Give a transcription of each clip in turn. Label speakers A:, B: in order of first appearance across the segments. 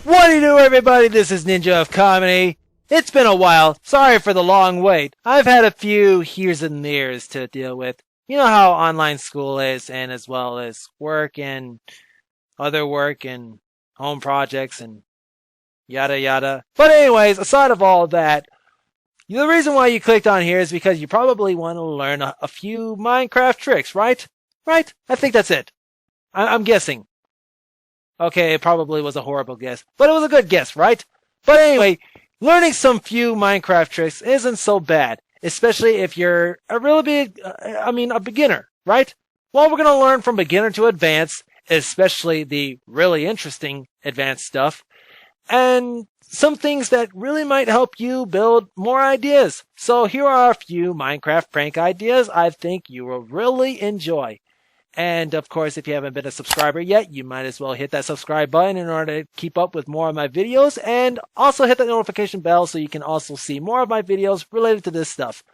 A: What do you do, everybody? This is Ninja of Comedy. It's been a while. Sorry for the long wait. I've had a few here's and there's to deal with. You know how online school is, and as well as work and other work and home projects and yada yada. But anyways, aside of all that, the reason why you clicked on here is because you probably want to learn a few Minecraft tricks, right? Right? I think that's it. I'm guessing. Okay, it probably was a horrible guess, but it was a good guess, right? But anyway, learning some few Minecraft tricks isn't so bad, especially if you're a beginner, right? Well, we're going to learn from beginner to advanced, especially the really interesting advanced stuff, and some things that really might help you build more ideas. So here are a few Minecraft prank ideas I think you will really enjoy. And of course, if you haven't been a subscriber yet, you might as well hit that subscribe button in order to keep up with more of my videos, and also hit that notification bell so you can also see more of my videos related to this stuff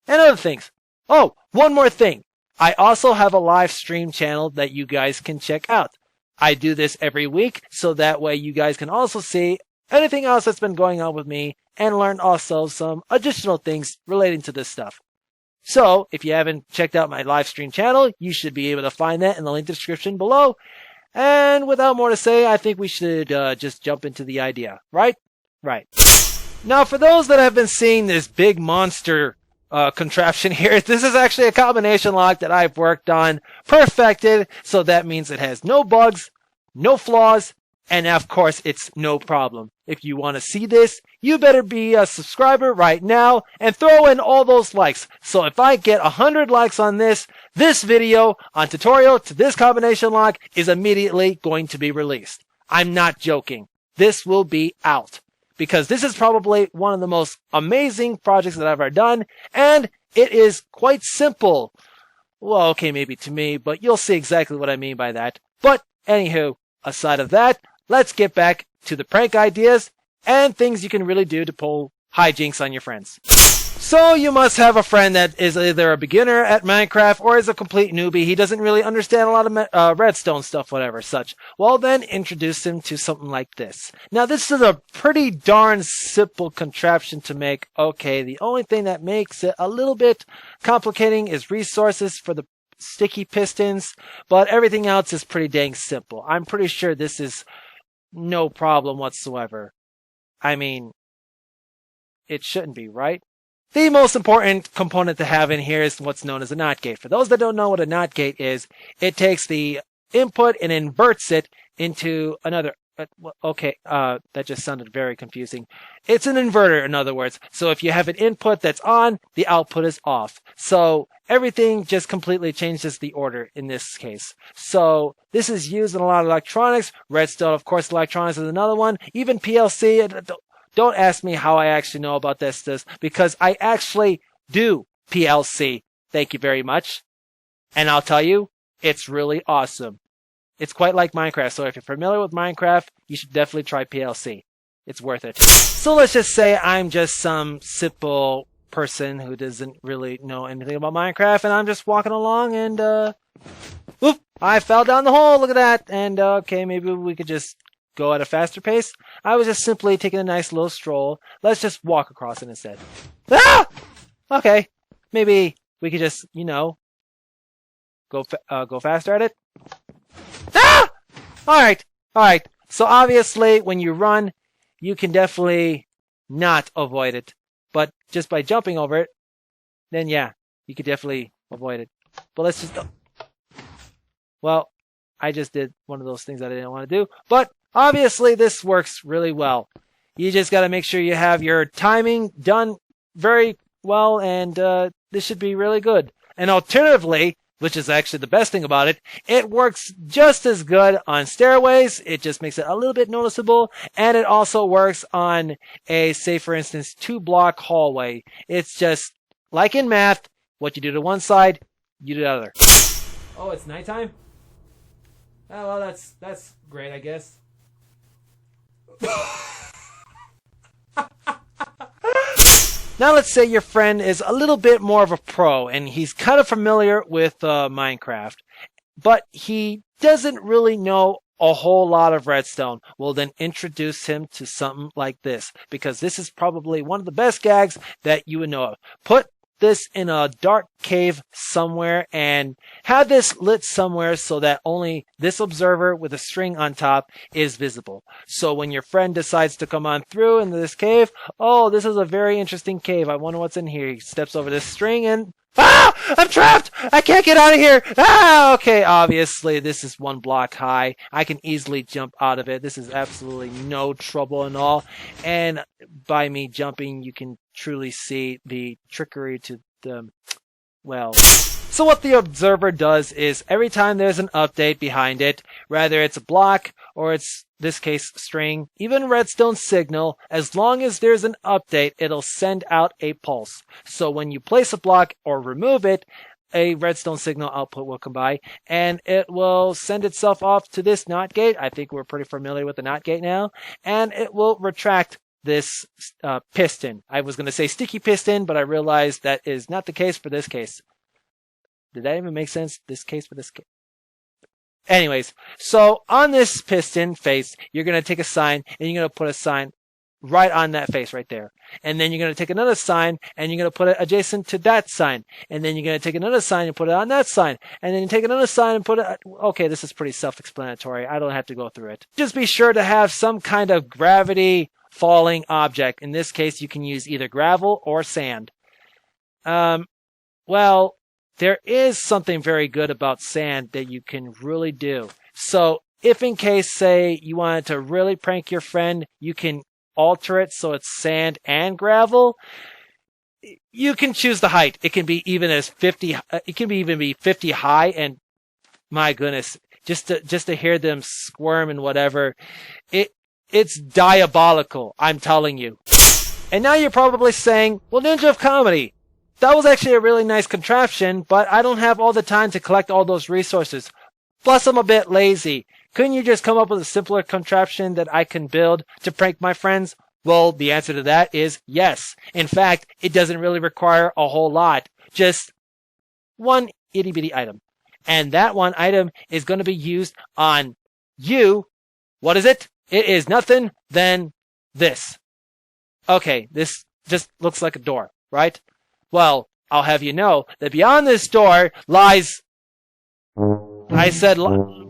A: and other things. Oh, one more thing. I also have a live stream channel that you guys can check out. I do this every week, so that way you guys can also see anything else that's been going on with me and learn also some additional things relating to this stuff. So, if you haven't checked out my live stream channel, you should be able to find that in the link description below. And without more to say, I think we should just jump into the idea, right? Right. Now, for those that have been seeing this big monster contraption here, this is actually a combination lock that I've worked on, perfected, so that means it has no bugs, no flaws, and of course, it's no problem. If you want to see this, you better be a subscriber right now and throw in all those likes. So if I get 100 likes on this video on tutorial to this combination lock is immediately going to be released. I'm not joking. This will be out because this is probably one of the most amazing projects that I've ever done, and it is quite simple. Well, okay, maybe to me, but you'll see exactly what I mean by that. But anywho, aside of that, let's get back to the prank ideas and things you can really do to pull hijinks on your friends. So you must have a friend that is either a beginner at Minecraft or is a complete newbie. He doesn't really understand a lot of redstone stuff, whatever, such. Well, then introduce him to something like this. Now, this is a pretty darn simple contraption to make. Okay, the only thing that makes it a little bit complicating is resources for the sticky pistons, but everything else is pretty dang simple. I'm pretty sure this is no problem whatsoever. I mean, it shouldn't be, right? The most important component to have in here is what's known as a NOT gate. For those that don't know what a NOT gate is, it takes the input and inverts it into another. That just sounded very confusing. It's an inverter, in other words. So if you have an input that's on, the output is off. So everything just completely changes the order in this case. So this is used in a lot of electronics. Redstone, of course, electronics is another one. Even PLC. Don't ask me how I actually know about this, because I actually do PLC. Thank you very much. And I'll tell you, it's really awesome. It's quite like Minecraft, so if you're familiar with Minecraft, you should definitely try PLC. It's worth it. So let's just say I'm just some simple person who doesn't really know anything about Minecraft, and I'm just walking along, and whoop, I fell down the hole, look at that, and okay, maybe we could just go at a faster pace. I was just simply taking a nice little stroll. Let's just walk across it instead. Ah! Okay, maybe we could just, go faster at it. Ah! Alright. So obviously, when you run, you can definitely not avoid it. But just by jumping over it, then yeah, you could definitely avoid it. But let's just... Well, I just did one of those things I didn't want to do. But obviously, this works really well. You just got to make sure you have your timing done very well, and this should be really good. And alternatively, which is actually the best thing about it, it works just as good on stairways. It just makes it a little bit noticeable. And it also works on a, say for instance, 2-block hallway. It's just like in math, what you do to one side, you do the other. Oh, it's nighttime? Oh, well, that's great, I guess. Now let's say your friend is a little bit more of a pro and he's kind of familiar with Minecraft, but he doesn't really know a whole lot of redstone will then introduce him to something like this, because this is probably one of the best gags that you would know of. Put this in a dark cave somewhere and have this lit somewhere so that only this observer with a string on top is visible. So when your friend decides to come on through into this cave, oh, this is a very interesting cave. I wonder what's in here. He steps over this string and I'm trapped! I can't get out of here! Okay, obviously this is 1 block high. I can easily jump out of it. This is absolutely no trouble at all. And by me jumping, you can truly see the trickery to the, well... So what the observer does is every time there's an update behind it, whether it's a block or it's, this case, string, even redstone signal, as long as there's an update, it'll send out a pulse. So when you place a block or remove it, a redstone signal output will come by and it will send itself off to this NOT gate. I think we're pretty familiar with the NOT gate now. And it will retract this piston. I was going to say sticky piston, but I realized that is not the case for this case. Did that even make sense? This case for this case? Anyways, so on this piston face, you're going to take a sign and you're going to put a sign right on that face right there. And then you're going to take another sign and you're going to put it adjacent to that sign. And then you're going to take another sign and put it on that sign. And then you take another sign and put it... Okay, this is pretty self-explanatory. I don't have to go through it. Just be sure to have some kind of gravity falling object. In this case, you can use either gravel or sand. Well... There is something very good about sand that you can really do. So if in case, say, you wanted to really prank your friend, you can alter it so it's sand and gravel. You can choose the height. It can be even as 50, it can be even be 50 high, and my goodness, just to hear them squirm and whatever, it's diabolical, I'm telling you. And now you're probably saying, well, Ninja of Comedy, that was actually a really nice contraption, but I don't have all the time to collect all those resources. Plus, I'm a bit lazy. Couldn't you just come up with a simpler contraption that I can build to prank my friends? Well, the answer to that is yes. In fact, it doesn't really require a whole lot. Just one itty-bitty item. And that one item is going to be used on you. What is it? It is nothing than this. Okay, this just looks like a door, right? Well, I'll have you know that beyond this door lies... I said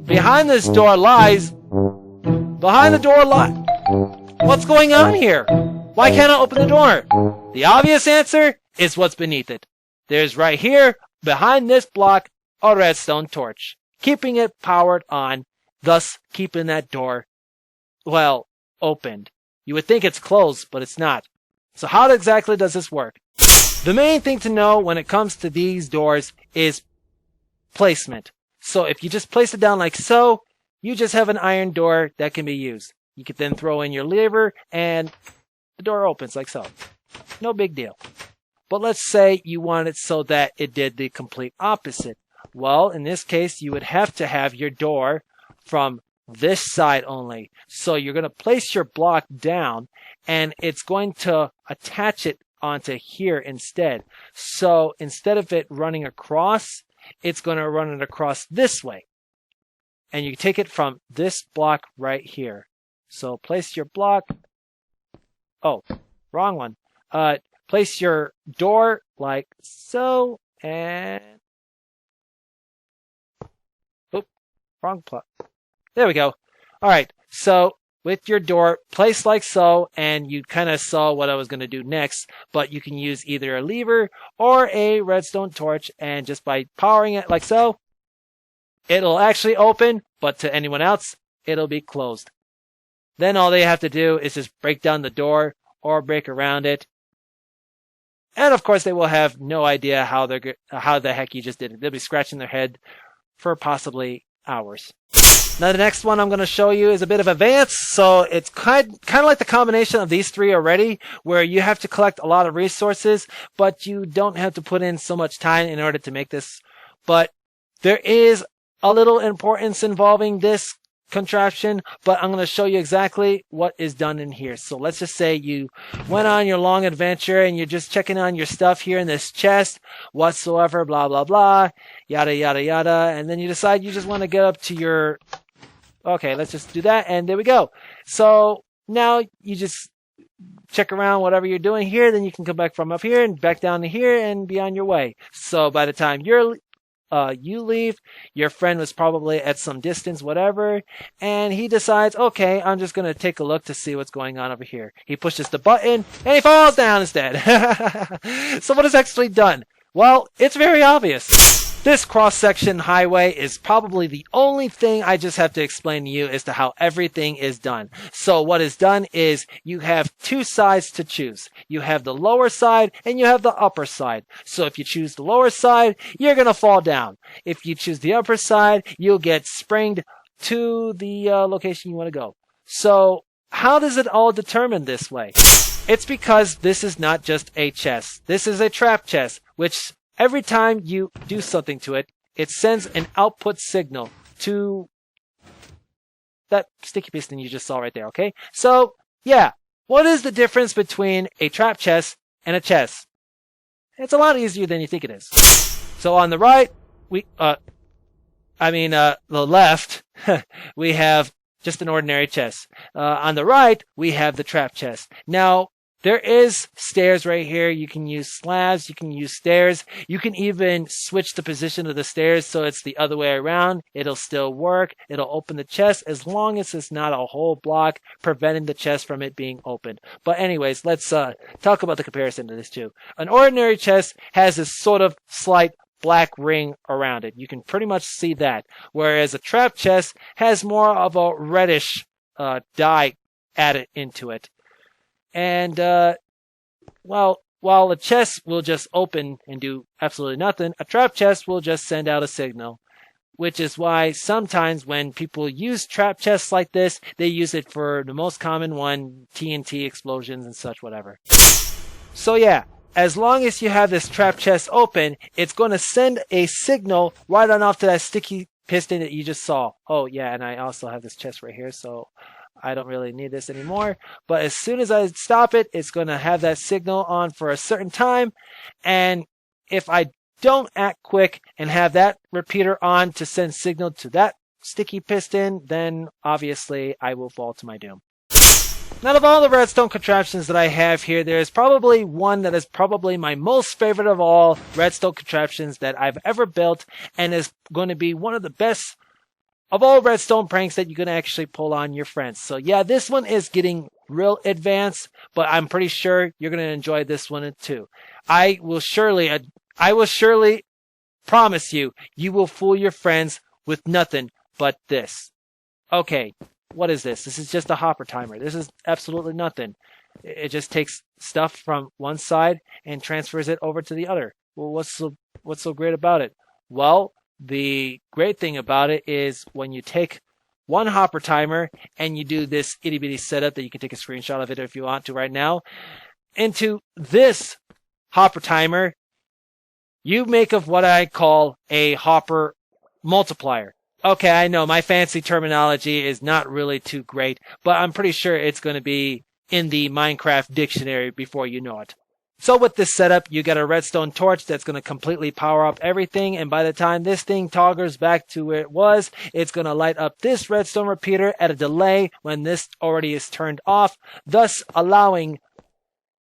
A: behind this door lies... Behind the door lies... What's going on here? Why can't I open the door? The obvious answer is what's beneath it. There's right here, behind this block, a redstone torch, keeping it powered on, thus keeping that door, well, opened. You would think it's closed, but it's not. So how exactly does this work? The main thing to know when it comes to these doors is placement. So if you just place it down like so, you just have an iron door that can be used. You could then throw in your lever and the door opens like so. No big deal. But let's say you want it so that it did the complete opposite. Well, in this case, you would have to have your door from this side only. So you're going to place your block down and it's going to attach it onto here instead. So instead of it running across, it's going to run it across this way. And you take it from this block right here. So place your block. Oh, wrong one. Place your door like so, and oop, wrong plot. There we go. All right. So with your door placed like so, and you kind of saw what I was going to do next, but you can use either a lever or a redstone torch, and just by powering it like so, it'll actually open, but to anyone else, it'll be closed. Then all they have to do is just break down the door or break around it. And of course, they will have no idea how the heck you just did it. They'll be scratching their head for possibly hours. Now the next one I'm going to show you is a bit of advanced, so it's kind of like the combination of these three already, where you have to collect a lot of resources, but you don't have to put in so much time in order to make this. But there is a little importance involving this contraption, but I'm going to show you exactly what is done in here. So let's just say you went on your long adventure and you're just checking on your stuff here in this chest whatsoever, blah blah blah, yada yada yada, and then you decide you just want to get up to your Okay, let's just do that, and there we go. So now you just check around whatever you're doing here, then you can come back from up here and back down to here and be on your way. So by the time you leave, your friend was probably at some distance, whatever, and he decides, okay, I'm just going to take a look to see what's going on over here. He pushes the button, and he falls down instead. So what is actually done? Well, it's very obvious. This cross-section highway is probably the only thing I just have to explain to you as to how everything is done. So what is done is you have two sides to choose. You have the lower side and you have the upper side. So if you choose the lower side, you're going to fall down. If you choose the upper side, you'll get springed to the location you want to go. So how does it all determine this way? It's because this is not just a chest. This is a trap chest, which every time you do something to it, it sends an output signal to that sticky piston you just saw right there, okay? So, yeah, what is the difference between a trap chest and a chest? It's a lot easier than you think it is. So on the right, the left, we have just an ordinary chest. On the right, we have the trap chest. Now, there is stairs right here. You can use slabs. You can use stairs. You can even switch the position of the stairs so it's the other way around. It'll still work. It'll open the chest as long as it's not a whole block preventing the chest from it being opened. But anyways, let's talk about the comparison to this too. An ordinary chest has this sort of slight black ring around it. You can pretty much see that. Whereas a trap chest has more of a reddish dye added into it. And, while a chest will just open and do absolutely nothing, a trap chest will just send out a signal. Which is why sometimes when people use trap chests like this, they use it for the most common one, TNT explosions and such, whatever. So yeah, as long as you have this trap chest open, it's going to send a signal right on off to that sticky piston that you just saw. Oh yeah, and I also have this chest right here, so I don't really need this anymore. But as soon as I stop it, it's going to have that signal on for a certain time. And if I don't act quick and have that repeater on to send signal to that sticky piston, then obviously I will fall to my doom. Out of all the redstone contraptions that I have here, there's probably one that is probably my most favorite of all redstone contraptions that I've ever built, and is going to be one of the best of all redstone pranks that you can actually pull on your friends. So yeah, this one is getting real advanced, but I'm pretty sure you're going to enjoy this one too. I will surely promise you, you will fool your friends with nothing but this. Okay, what is this? This is just a hopper timer. This is absolutely nothing. It just takes stuff from one side and transfers it over to the other. Well, what's so great about it? Well, the great thing about it is when you take one hopper timer and you do this itty bitty setup that you can take a screenshot of it if you want to right now, into this hopper timer, you make of what I call a hopper multiplier. Okay, I know my fancy terminology is not really too great, but I'm pretty sure it's going to be in the Minecraft dictionary before you know it. So with this setup, you get a redstone torch that's going to completely power up everything, and by the time this thing toggles back to where it was, it's going to light up this redstone repeater at a delay when this already is turned off, thus allowing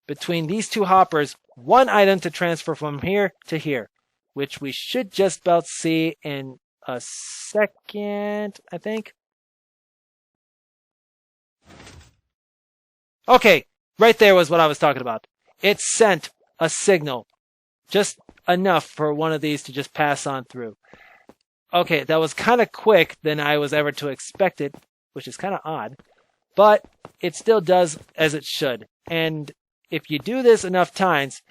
A: between these two hoppers one item to transfer from here to here, which we should just about see in a second, I think. Okay, right there was what I was talking about. It sent a signal, just enough for one of these to just pass on through. Okay, that was kind of quick than I was ever to expect it, which is kind of odd, but it still does as it should. And if you do this enough times,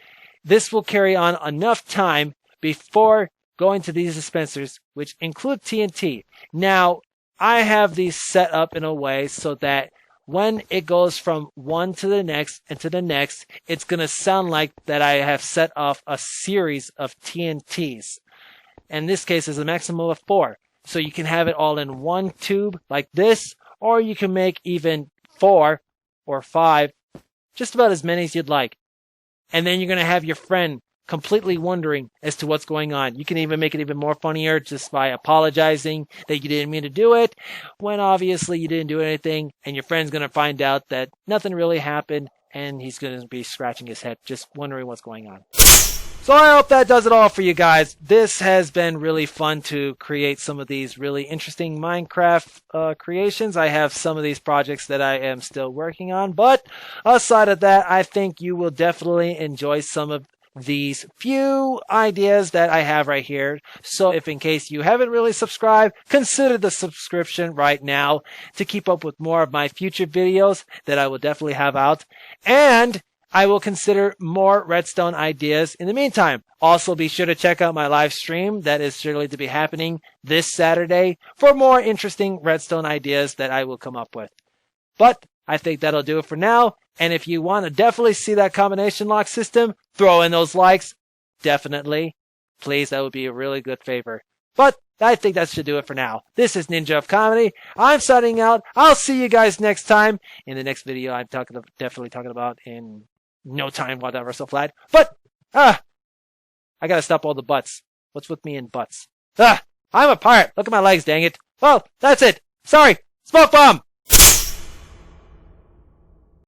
A: this will carry on enough time before going to these dispensers, which include TNT. Now, I have these set up in a way so that when it goes from one to the next and to the next, it's going to sound like that I have set off a series of TNTs. In this case, it's a maximum of 4. So you can have it all in one tube like this, or you can make even 4 or 5, just about as many as you'd like. And then you're going to have your friend completely wondering as to what's going on. You can even make it even more funnier just by apologizing that you didn't mean to do it, when obviously you didn't do anything, and your friend's going to find out that nothing really happened, and he's going to be scratching his head, just wondering what's going on. So I hope that does it all for you guys. This has been really fun to create some of these really interesting Minecraft creations. I have some of these projects that I am still working on, but aside of that, I think you will definitely enjoy some of these few ideas that I have right here. So if in case you haven't really subscribed, consider the subscription right now to keep up with more of my future videos that I will definitely have out. And I will consider more Redstone ideas in the meantime. Also, be sure to check out my live stream that is surely to be happening this Saturday for more interesting Redstone ideas that I will come up with. But I think that'll do it for now. And if you want to definitely see that combination lock system, throw in those likes. Definitely. Please, that would be a really good favor. But I think that should do it for now. This is Ninja of Comedy. I'm signing out. I'll see you guys next time. In the next video, I'm definitely talking about in no time while that wrestle flat. But, I gotta stop all the butts. What's with me and butts? I'm a pirate. Look at my legs, dang it. Well, that's it. Sorry. Smoke bomb!